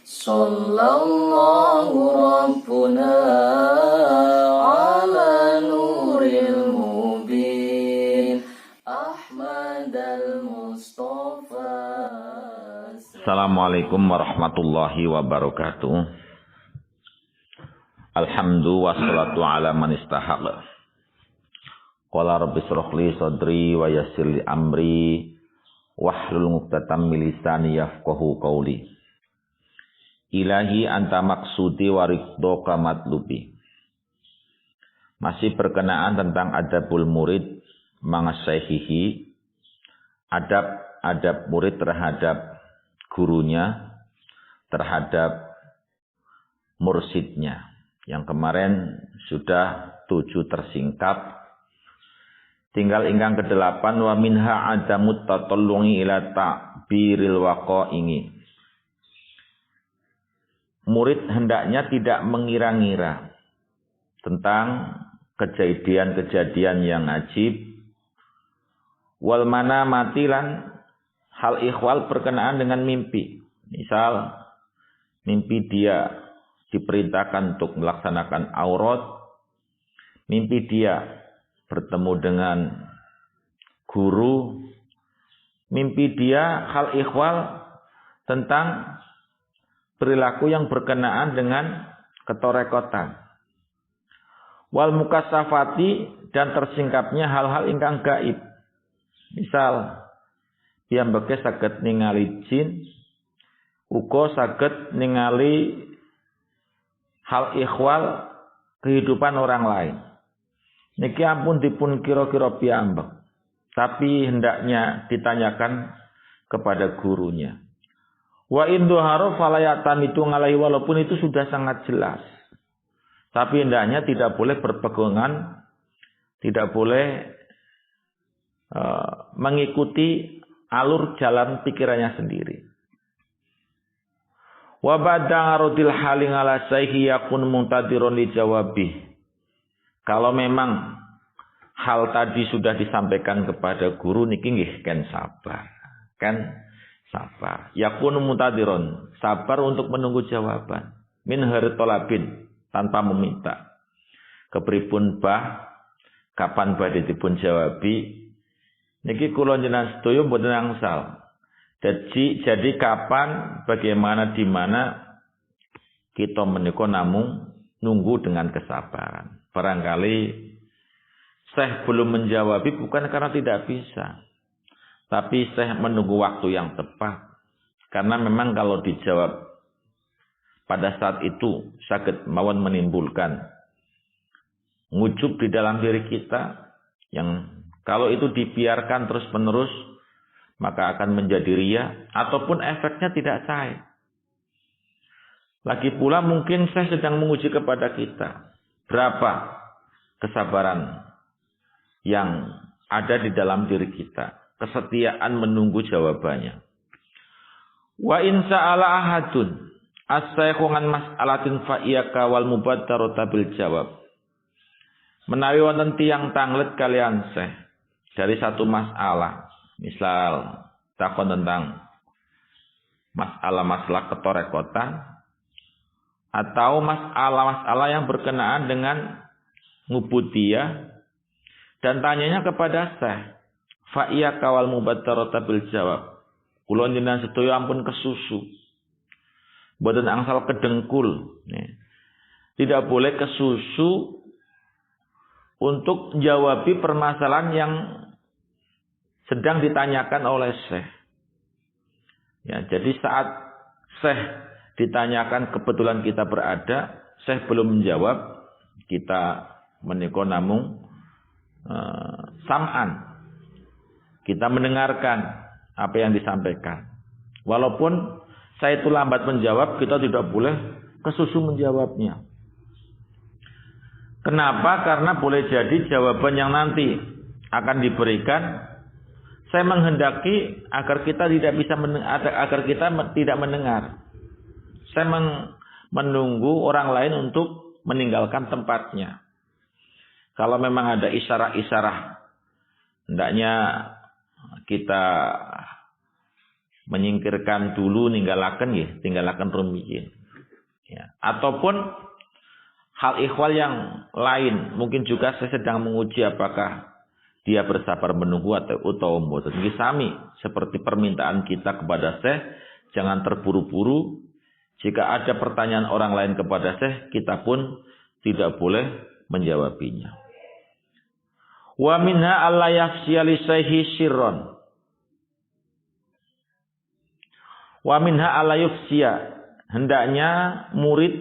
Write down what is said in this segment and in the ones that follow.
Sallallahu Rabbuna ala nuril mubin Ahmad al-Mustafa. Assalamualaikum warahmatullahi wabarakatuh. Alhamdulillah wassalatu ala man istahaq. Qala rabbi shrah li sadri wa yassir li amri wahlul 'uqdatam min lisani yafqahu qawli. Ilahi anta maksudi wa ridhoka matlubi. Masih berkenaan tentang adabul murid mangasaihihi, adab murid terhadap gurunya, terhadap mursidnya. Yang kemarin sudah 7 tersingkap. Tinggal ingkang ke-8 wa minha adamut tatallungi ila ta'biril waqa'i. Murid hendaknya tidak mengira-ngira tentang kejadian-kejadian yang ajib. Wal mana matilan hal ikhwal berkenaan dengan mimpi. Misal mimpi dia diperintahkan untuk melaksanakan aurat. Mimpi dia bertemu dengan guru. Mimpi dia hal ikhwal tentang perilaku yang berkenaan dengan ketorekotan. Wal mukasafati dan tersingkapnya hal-hal ingkang gaib. Misal piyambake saged ningali jin, uga saged ningali hal ikhwal kehidupan orang lain. Niki ampun dipun kira-kira piyambak, tapi hendaknya ditanyakan kepada gurunya. Wa induharu falayatan itu ngalahi, walaupun itu sudah sangat jelas. Tapi hendaknya tidak boleh berpegangan, tidak boleh mengikuti alur jalan pikirannya sendiri. Wa bada'arudil haling ala sayhi yakun muntadirun li jawabih. Kalau memang hal tadi sudah disampaikan kepada guru, niki nggih ken sabar. Sabar. Yakun muntadirun, sabar untuk menunggu jawaban. Min hartolabin, tanpa meminta. Kepripun bah, kapan badhe dipun jawabi. Niki kula njenengan sedaya mboten angsal. Jadi kapan, bagaimana, di mana kita menika namung nunggu dengan kesabaran. Barangkali Syekh belum menjawabi bukan karena tidak bisa, tapi Syekh menunggu waktu yang tepat. Karena memang kalau dijawab pada saat itu saged mawon menimbulkan ngujub di dalam diri kita, yang kalau itu dibiarkan terus-menerus maka akan menjadi riya ataupun efeknya tidak sahih. Lagi pula mungkin saya sedang menguji kepada kita berapa kesabaran yang ada di dalam diri kita, kesetiaan menunggu jawabannya. Wa in sa'ala ahadun as-saykhungan mas'alatin fa iyaka wal mubaddaru bil jawab. Menawi wonten tiyang tanglet kalian Syekh dari satu masalah, misal takon tentang masalah ketorekotan atau masalah yang berkenaan dengan ngubudiyah, dan tanyanya kepada Syekh, fa iya kawal mubaddaru bil jawab. Kula njenengan sedaya ampun kesusu. Mboten angsal kedengkul. Tidak boleh kesusu untuk menjawabi permasalahan yang sedang ditanyakan oleh Syekh. Ya, jadi saat Syekh ditanyakan kebetulan kita berada, Syekh belum menjawab, kita menika namung sam'an. Kita mendengarkan apa yang disampaikan. Walaupun saya itu lambat menjawab, kita tidak boleh kesusu menjawabnya. Kenapa? Karena boleh jadi jawaban yang nanti akan diberikan, saya menghendaki agar kita tidak bisa agar kita tidak mendengar. Saya menunggu orang lain untuk meninggalkan tempatnya. Kalau memang ada isyarah-isyarah, hendaknya kita menyingkirkan dulu ninggalaken nggih, tinggalaken rumiyin. Ya, ataupun hal ikhwal yang lain, mungkin juga saya sedang menguji apakah dia bersabar menunggu atau mboten. Nggih sami seperti permintaan kita kepada Syekh, jangan terburu-buru. Jika ada pertanyaan orang lain kepada Syekh, kita pun tidak boleh menjawabinya. Wa minha alla yafsiya li syaihi sirron. Wa minha alla yufsiya. Hendaknya murid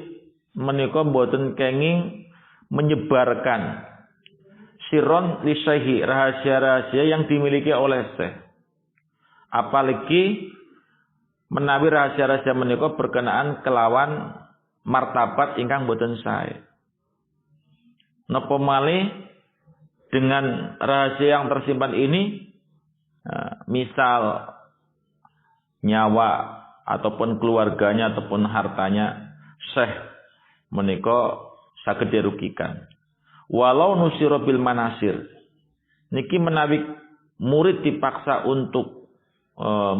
menika mboten kenging menyebarkan sirron li syaihi, rahasia-rahasia yang dimiliki oleh Syekh. Apalagi menawi rahasia-rahasia menika berkenaan kelawan martabat ingkang boten sae. Napa malih dengan rahasia yang tersimpan ini, misal nyawa ataupun keluarganya ataupun hartanya Syekh menika saged dirugikan. Walau nusira bil manasir. Niki menawi murid dipaksa untuk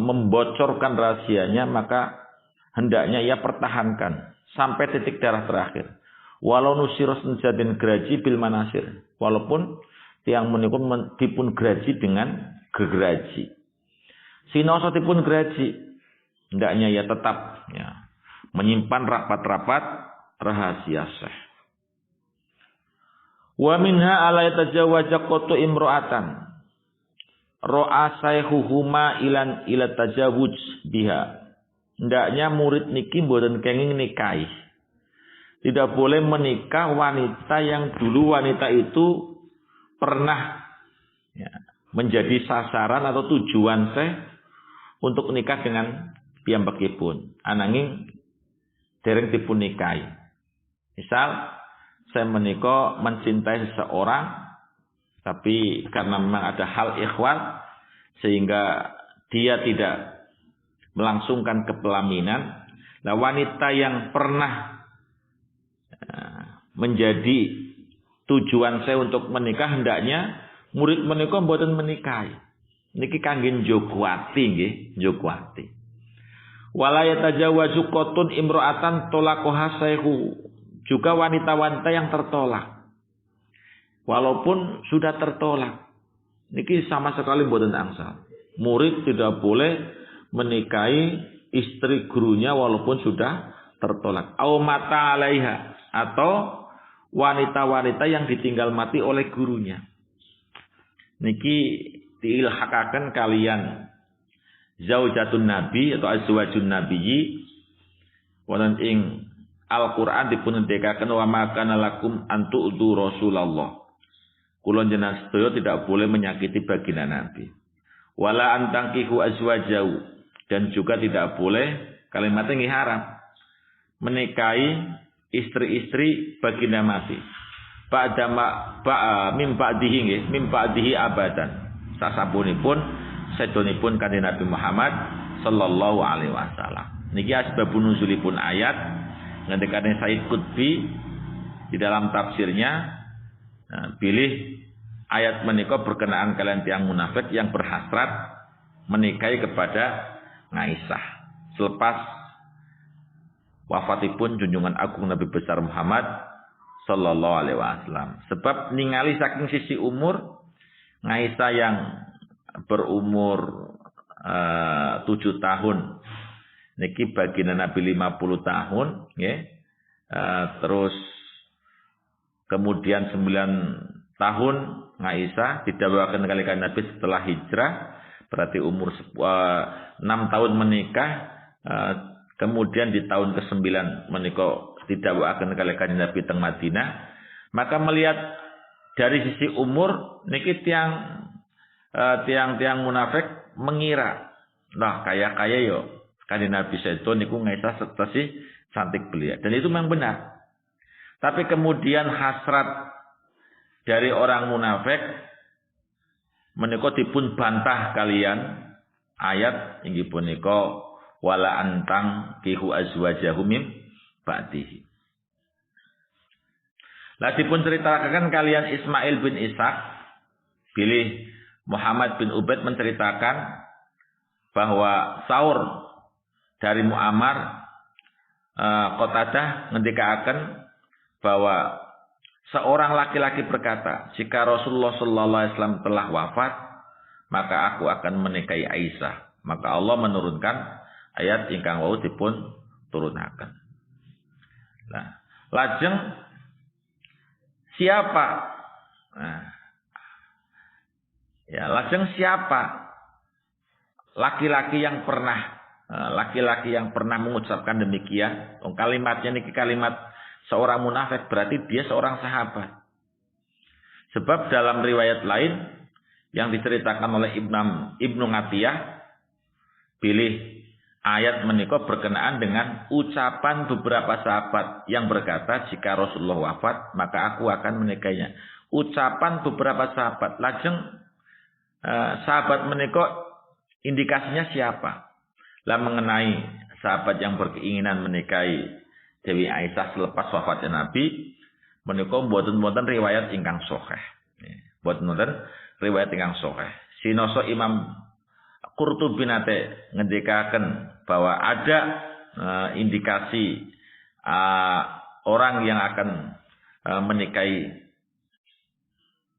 membocorkan rahasianya, maka hendaknya ia pertahankan sampai titik darah terakhir. Walau nusira senjadin geraji bil manasir. Walaupun tiang menika dipun geraji dengan gegeraji. Sinoso dipun geraji, hendaknya ia tetap menyimpan rapat-rapat rahasia Syekh. Wa minha ala yatajawaja qatu imra'atan ra'a sayhuhuma ila tajawuj biha. Hendaknya murid niki mboten kenging nikahi. Tidak boleh menikah wanita yang dulu wanita itu pernah menjadi sasaran atau tujuan Syekh untuk nikah dengan piyambakipun. Ananging dereng dipun nikahi. Misal saya menika mencintai seseorang, tapi karena memang ada hal ikhwal sehingga dia tidak melangsungkan kepelaminan. Nah, wanita yang pernah menjadi tujuan saya untuk menikah, hendaknya murid menika mboten menikahi. Niki kangge njogwati nggih, njogwati. Wala yatajawaju qatun imra'atan talaqaha sayhu. Juga wanita-wanita yang tertolak. Walaupun sudah tertolak. Niki sama sekali mboten angsal. Murid tidak boleh menikahi istri gurunya walaupun sudah tertolak. Au mata alaiha, atau wanita-wanita yang ditinggal mati oleh gurunya. Niki diilhakaken kalian zaujatun nabi atau azwajun nabiyyi wonten ing Al-Qur'an dipun ngendikaken wa ma kana lakum an tu'dhu Rasulullah. Kula jenengan sedaya tidak boleh menyakiti baginda Nabi. Wala antangkihu azwajahu, dan juga tidak boleh kalimatnya nggih haram menikahi istri-istri baginda Nabi. Mim ba'dihi nggih, mim ba'dihi abadan. Sasampunipun sedonipun kanjeng Nabi Muhammad sallallahu alaihi wasallam. Niki asbabun nuzulipun ayat ngendikane Said Qutbi di dalam tafsirnya, pilih ayat menika berkenaan kalian tiang munafik yang berhasrat menikahi kepada Aisyah selepas wafatipun junjungan agung Nabi besar Muhammad sallallahu alaihi wasallam. Sebab ningali saking sisi umur, Aisyah yang berumur 7 tahun niki baginda Nabi 50 tahun, terus kemudian 9 tahun Aisyah didhawuhaken kali kanjeng Nabi setelah hijrah, berarti umur 6 tahun menikah, kemudian di tahun ke-9 menika didhawuhaken kali kanjeng Nabi teng Madinah. Maka melihat dari sisi umur niki tiang munafik mengira, nah kaya yo kanjeng Nabi sedo niku Aisyah setesi cantik belia, dan itu memang benar. Tapi kemudian hasrat dari orang munafik menika dipun bantah kalian ayat inggih punika wala antang kihu azwajahum mim ba'dihi. Lah dipun ceritakan kalian Ismail bin Ishaq, pilih Muhammad bin Ubaid menceritakan bahwa sahur dari Mu'ammar Qatadah ngendikaaken bahwa seorang laki-laki berkata, jika Rasulullah sallallahu alaihi wasallam telah wafat, maka aku akan menikahi Aisyah. Maka Allah menurunkan ayat ingkang wau dipun turunaken. Nah, lajeng siapa? Nah, ya, lajeng siapa laki-laki yang pernah mengucapkan demikian? Kalimatnya niki kalimat seorang munafik, berarti dia seorang sahabat. Sebab dalam riwayat lain yang diceritakan oleh Ibnu Ngatiyah, pilih ayat menika berkenaan dengan ucapan beberapa sahabat yang berkata, jika Rasulullah wafat, maka aku akan menikahinya. Ucapan beberapa sahabat. Lajeng sahabat menika indikasinya siapa? Lah mengenai sahabat yang berkeinginan menikahi Dewi Aisyah selepas wafatnya Nabi, menika mboten riwayat ingkang sahih. Mboten riwayat ingkang sahih. Sinoso Imam Qurtubi nate ngendikaken bahwa ada indikasi orang yang akan menikahi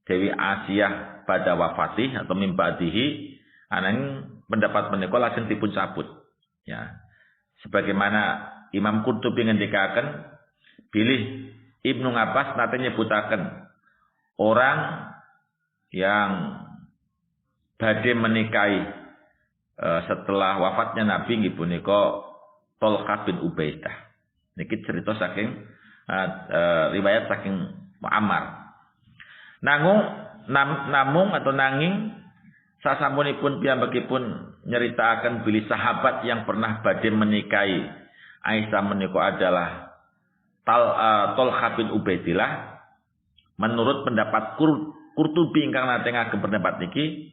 Dewi Aisyah pada wafatih atau mimbadihi, anang pendapat menika lajeng dipun cabut. Ya. Sebagaimana Imam Qurtubi ngendikaken, bilih Ibnu Abbas nate nyebutaken orang yang badhe menikahi setelah wafatnya Nabi nggih punika Thalqah bin Ubaidah. Niki cerita saking riwayat saking Mu'ammar. Nanging sasampunipun piyambakipun nyeritaken bilih sahabat yang pernah badhe menikahi Aisyah menika adalah Thalqah bin Ubaidillah. Menurut pendapat Qurtubi ingkang nate ngagem pendapat niki,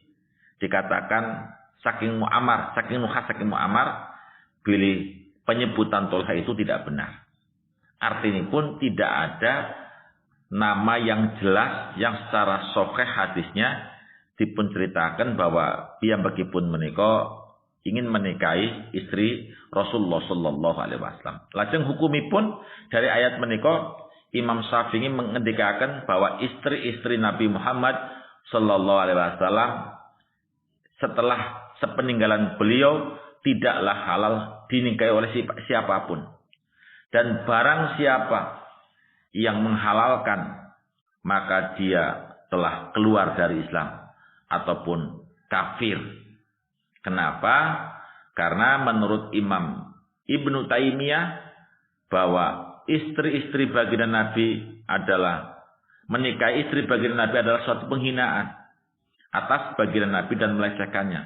dikatakan saking Mu'ammar bilih penyebutan Thalqah itu tidak benar. Artinya pun tidak ada nama yang jelas yang secara sahih hadisnya dipun ceritakan bahwa piyambakipun menika ingin menikahi istri Rasulullah sallallahu alaihi wasallam. Lajeng hukumipun dari ayat menika Imam Syafi'i mengendikaken bahwa istri-istri Nabi Muhammad sallallahu alaihi wasallam setelah sepeninggalan beliau tidaklah halal dinikahi oleh siapapun. Dan barang siapa yang menghalalkan, maka dia telah keluar dari Islam ataupun kafir. Kenapa? Karena menurut Imam Ibnu Taimiyah bahwa istri-istri baginda Nabi adalah menikahi istri baginda Nabi adalah suatu penghinaan atas baginda Nabi dan melecehkannya.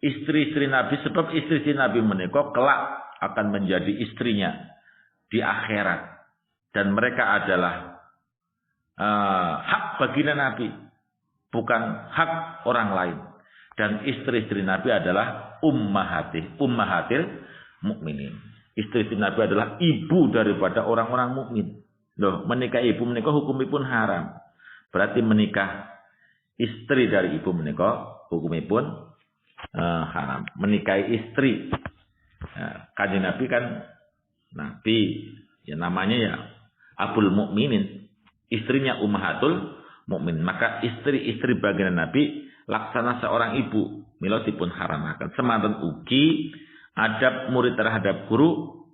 Istri-istri Nabi, sebab istri-istri Nabi menika kelak akan menjadi istrinya di akhirat, dan mereka adalah hak baginda Nabi, bukan hak orang lain. Dan istri-istri Nabi adalah ummahatil mukminin. Istri-istri Nabi adalah ibu daripada orang-orang mukmin. Loh, menikah ibu menikah hukumipun haram. Berarti menikah istri dari ibu menikah hukumipun haram. Menikahi istri kanjeng Nabi kan Nabi ya namanya ya Abul Mukminin, istrinya ummahatul mukmin. Maka istri-istri baginda Nabi laksana seorang ibu mila dipun haramaken. Semanten ugi adab murid terhadap guru,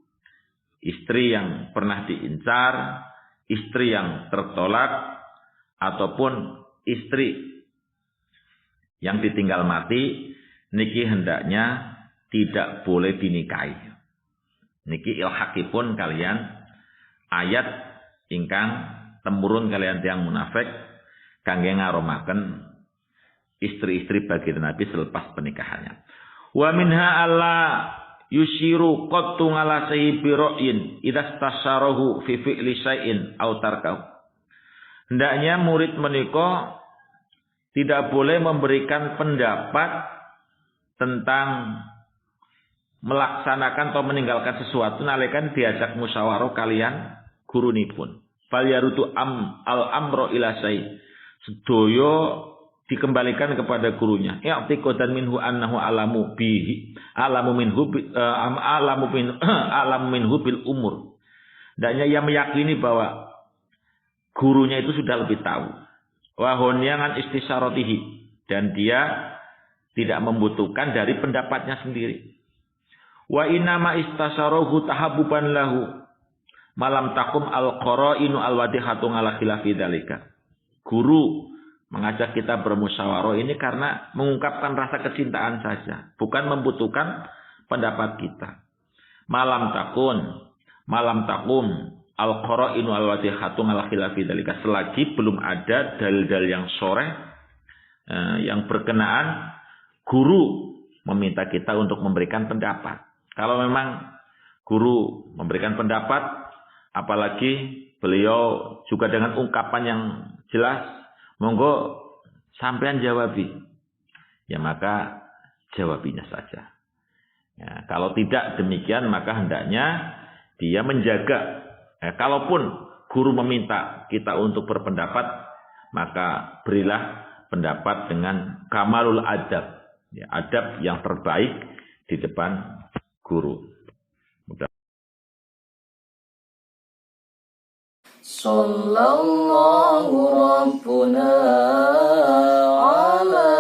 istri yang pernah diincar, istri yang tertolak, ataupun istri yang ditinggal mati, niki hendaknya tidak boleh dinikahi. Niki ilhaqipun kalian ayat ingkang temurun kalian tiang munafik kangge ngaromaken istri-istri baginda Nabi selepas pernikahannya. Wa minha alla yushiru qattu ala sahibi ra'yin idza stasyarahu fi fi'li syai'in aw tarkahu. Hendaknya murid menika tidak boleh memberikan pendapat tentang melaksanakan atau meninggalkan sesuatu nalikan diajak musyawarah kalian gurunipun. Fal yarutu al amro ila syai'. Sedaya dikembalikan kepada gurunya. I'tiqadan minhu annahu alamu bihi, alamu minhu bil umur. Hendaknya ia meyakini bahwa gurunya itu sudah lebih tahu. Wa hunyangan istisyaratihi, dan dia tidak membutuhkan dari pendapatnya sendiri. Wa inama istasyarahu tahabbuban lahu malam takum al-qara'inu al-wadihatu ala khilafi dzalika. Guru mengajak kita bermusyawarah ini karena mengungkapkan rasa kecintaan saja, bukan membutuhkan pendapat kita. Malam takum al-qara'inu al-wadihatu ala khilafi dzalika, selagi belum ada dalil-dalil yang shareh yang berkenaan guru meminta kita untuk memberikan pendapat. Kalau memang guru memberikan pendapat, apalagi beliau juga dengan ungkapan yang jelas, monggo sampean jawabi. Ya maka jawabinya saja. Ya, kalau tidak demikian maka hendaknya dia menjaga. Kalaupun guru meminta kita untuk berpendapat, maka berilah pendapat dengan kamalul adab. Ya, adab yang terbaik di depan guru. Sallallahu Rabbuna ala